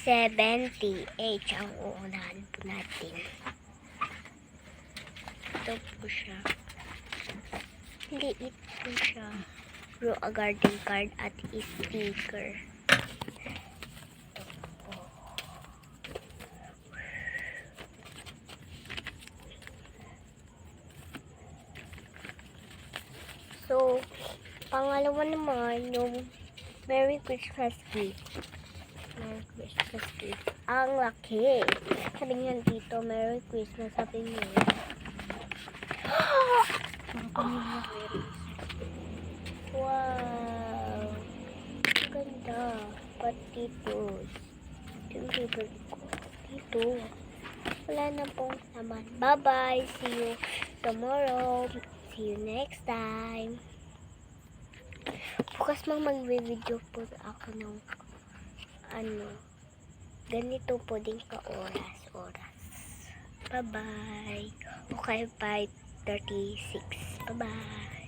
78 ang uunahan po natin. Ito po siya. Liit po siya. Grow a garden card at sticker. So, pangalawa naman yung Merry Christmas gift. Merry Christmas gift. Ang laki. Sabi niya dito, Merry Christmas. Sabi niya. Wow. Ang ganda. Patitos. Ito yung favorite ko. Dito. Wala na pong naman. Bye-bye. See you tomorrow. See you next time. Bukas mag-video po ako ng ganito po din ka oras. Bye-bye. Okay, 5:36. Bye-bye.